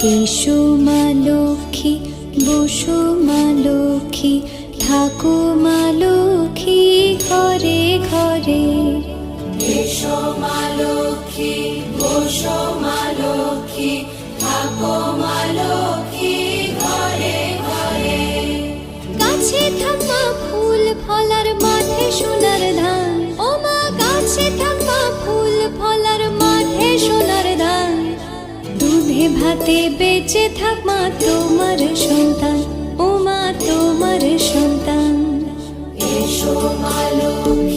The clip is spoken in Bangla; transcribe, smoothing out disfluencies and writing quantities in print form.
এসো মা লক্ষ্মী, বসো মা লক্ষ্মী, থাকো মা লক্ষ্মী ঘরে ঘরে। এসো মা লক্ষ্মী, বসো মা লক্ষ্মী, থাকো মা লক্ষ্মী ঘরে ঘরে। গাছে থাকা ফুল ফলার মাঠে সোনার ধান, ও মা গাছে থাকা ফুল ফলার মাঠে সোনার ধান। দুধে ভাতে বেঁচে থাক মা তোমার সন্তান, ও মা তোমার সন্তান। এসো মা লক্ষ্মী,